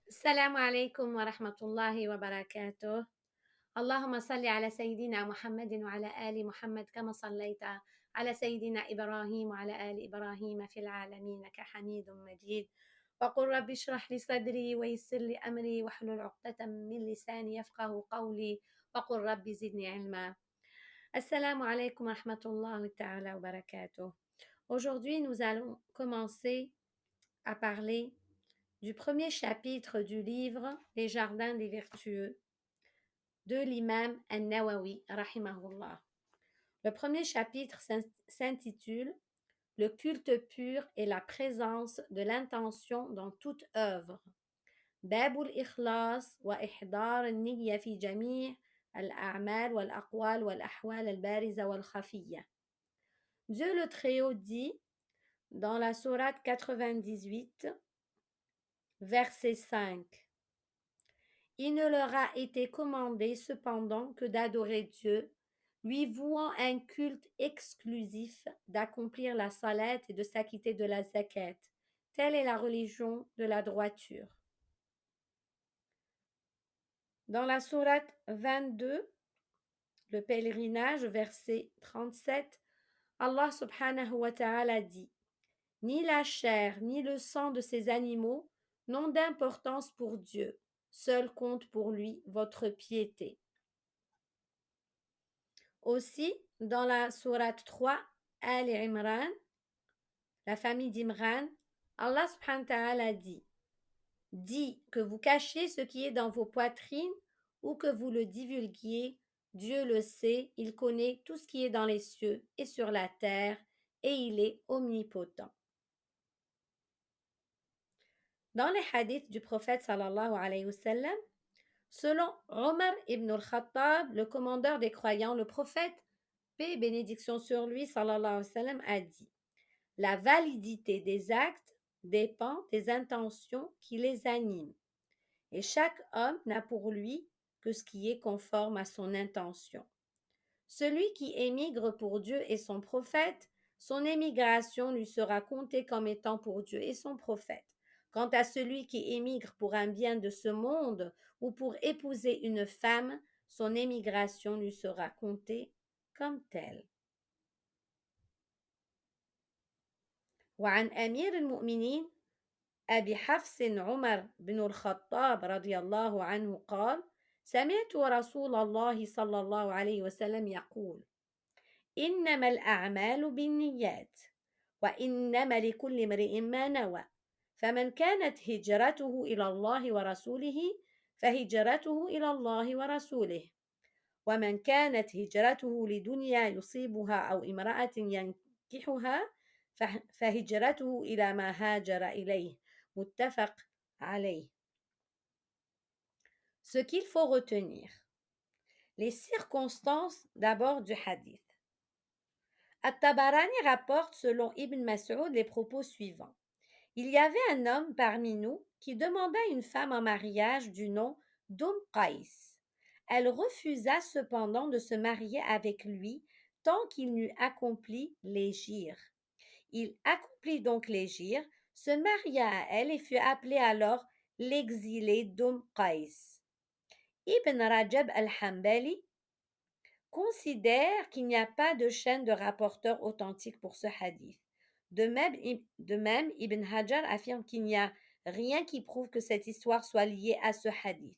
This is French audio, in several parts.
السلام عليكم ورحمة الله وبركاته. اللهم صل على سيدنا محمد وعلى آل محمد كما صليت على سيدنا إبراهيم وعلى آل إبراهيم في العالمين إنك حميد مجيد. وقل رب اشرح لي صدري ويسر لي أمري واحلل عقدة من لساني يفقه قولي وقل رب زدني علما. السلام عليكم ورحمة الله تعالى وبركاته. Aujourd'hui, nous allons commencer à parler du premier chapitre du livre Les Jardins des Vertueux de l'imam An-Nawawi, rahimahullah. Le premier chapitre s'intitule Le culte pur et la présence de l'intention dans toute œuvre. باب الإخلاص وإحضار النية في جميع الأعمال والأقوال والأحوال البارزة والخفية. Dieu le Très-Haut dit dans la sourate 98, verset 5. Il ne leur a été commandé cependant que d'adorer Dieu, lui vouant un culte exclusif, d'accomplir la salat et de s'acquitter de la zakat. Telle est la religion de la droiture. Dans la sourate 22, le pèlerinage, verset 37, Allah subhanahu wa ta'ala dit: Ni la chair ni le sang de ces animaux n'ont d'importance pour Dieu. Seul compte pour lui votre piété. Aussi, dans la sourate 3, Al-Imran, la famille d'Imran, Allah subhanahu wa ta'ala dit que vous cachiez ce qui est dans vos poitrines ou que vous le divulguiez, Dieu le sait, il connaît tout ce qui est dans les cieux et sur la terre, et il est omnipotent. Dans les hadiths du prophète sallallahu alayhi wa sallam, selon Omar ibn al-Khattab, le commandeur des croyants, le prophète, paix et bénédiction sur lui, sallallahu alayhi wa sallam, a dit: La validité des actes dépend des intentions qui les animent, et chaque homme n'a pour lui que ce qui est conforme à son intention. Celui qui émigre pour Dieu et son prophète, son émigration lui sera comptée comme étant pour Dieu et son prophète. Quant à celui qui émigre pour un bien de ce monde ou pour épouser une femme, son émigration lui sera comptée comme telle. وعن أمير المؤمنين أبي حفص عمر بن الخطاب رضي الله عنه قال: سمعت رسول الله صلى الله عليه وسلم يقول: إنما الأعمال بالنيات وإنما لكل امرئ ما نوى فمن كانت هجرته إلى الله ورسوله فهجرته إلى الله ورسوله ومن كانت هجرته لدنيا يصيبها أو امرأة ينكحها فهجرته إلى ما هاجر إليه. متفق عليه. Ce qu'il faut retenir. Les circonstances d'abord du hadith. At-Tabarani rapporte selon Ibn Mas'ud les propos suivants. Il y avait un homme parmi nous qui demanda une femme en mariage du nom d'Qais. Elle refusa cependant de se marier avec lui tant qu'il n'eût accompli l'hégire. Il accomplit donc l'hégire, se maria à elle et fut appelé alors l'exilé Qais. Ibn Rajab al-Hanbali considère qu'il n'y a pas de chaîne de rapporteurs authentiques pour ce hadith. De même, Ibn Hajar affirme qu'il n'y a rien qui prouve que cette histoire soit liée à ce hadith.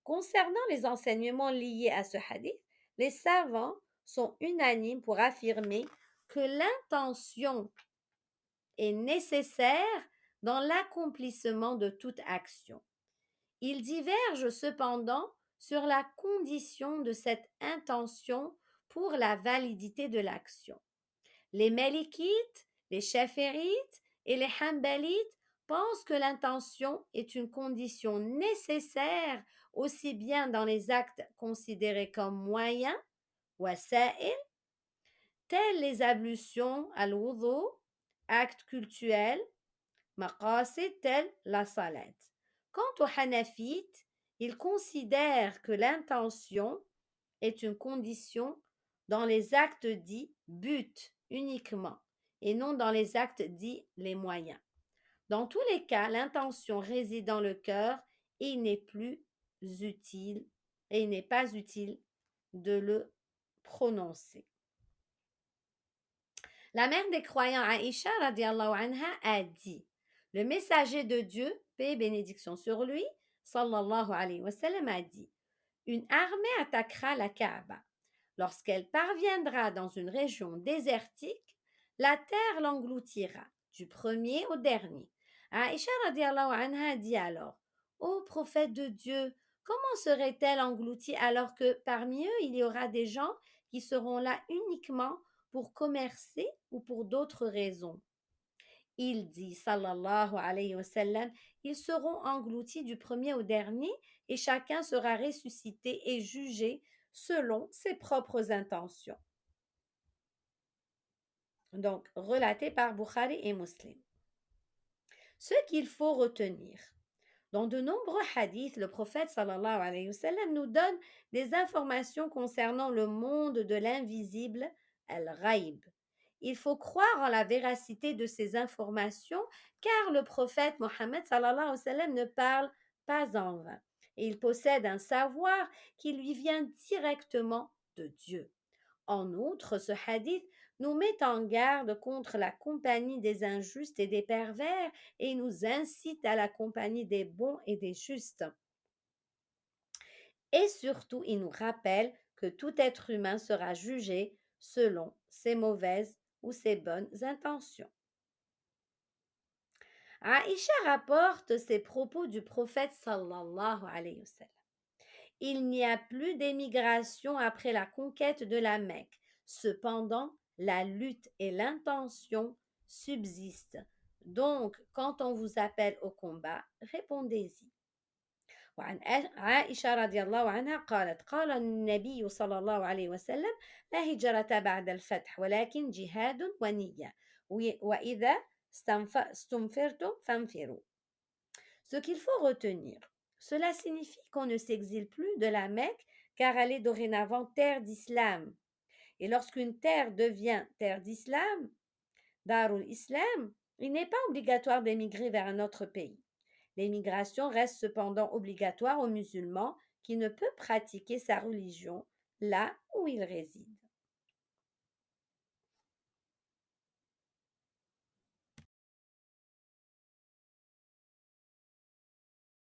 Concernant les enseignements liés à ce hadith, les savants sont unanimes pour affirmer que l'intention est nécessaire dans l'accomplissement de toute action. Ils divergent cependant sur la condition de cette intention pour la validité de l'action. Les Malikites, les Chaférites et les Hanbalites pensent que l'intention est une condition nécessaire aussi bien dans les actes considérés comme moyens, wasa'il, tels les ablutions al-wudu, actes cultuels, maqasid, tels la salat. Quant aux Hanafites, ils considèrent que l'intention est une condition dans les actes dits but uniquement et non dans les actes dits les moyens. Dans tous les cas, l'intention réside dans le cœur et utile, il n'est pas utile de le prononcer. La mère des croyants, Aïcha radiallahu anha, a dit, le messager de Dieu, paix et bénédiction sur lui, sallallahu alayhi wa sallam, a dit, une armée attaquera la Kaaba. Lorsqu'elle parviendra dans une région désertique, la terre l'engloutira, du premier au dernier. Aïcha radiallahu anha dit alors, ô prophète de Dieu, comment serait-elle engloutie alors que parmi eux il y aura des gens qui seront là uniquement pour commercer ou pour d'autres raisons? Il dit, sallallahu alayhi wa sallam, ils seront engloutis du premier au dernier et chacun sera ressuscité et jugé selon ses propres intentions. Donc, relaté par Bukhari et Muslim. Ce qu'il faut retenir. Dans de nombreux hadiths, le prophète sallallahu alayhi wa sallam nous donne des informations concernant le monde de l'invisible, al-ghaib. Il faut croire en la véracité de ces informations car le prophète Mohammed sallallahu alayhi wa sallam ne parle pas en vain et il possède un savoir qui lui vient directement de Dieu. En outre, ce hadith nous met en garde contre la compagnie des injustes et des pervers et nous incite à la compagnie des bons et des justes. Et surtout, il nous rappelle que tout être humain sera jugé selon ses mauvaises ou ses bonnes intentions. Aïcha rapporte ces propos du prophète sallallahu alayhi wa sallam. Il n'y a plus d'émigration après la conquête de la Mecque. Cependant, la lutte et l'intention subsistent. Donc, quand on vous appelle au combat, répondez-y. وعن عائشة رضي الله عنها قالت قال النبي صلى الله عليه وسلم لا هجرة بعد الفتح ولكن جهاد ونية وإذا استنفرتم فانفروا. Ce qu'il faut retenir, cela signifie qu'on ne s'exile plus de la Mecque car elle est dorénavant terre d'islam. Et lorsqu'une terre devient terre d'islam, Darul Islam, il n'est pas obligatoire d'émigrer vers un autre pays. L'émigration reste cependant obligatoire aux musulmans qui ne peut pratiquer sa religion là où il réside.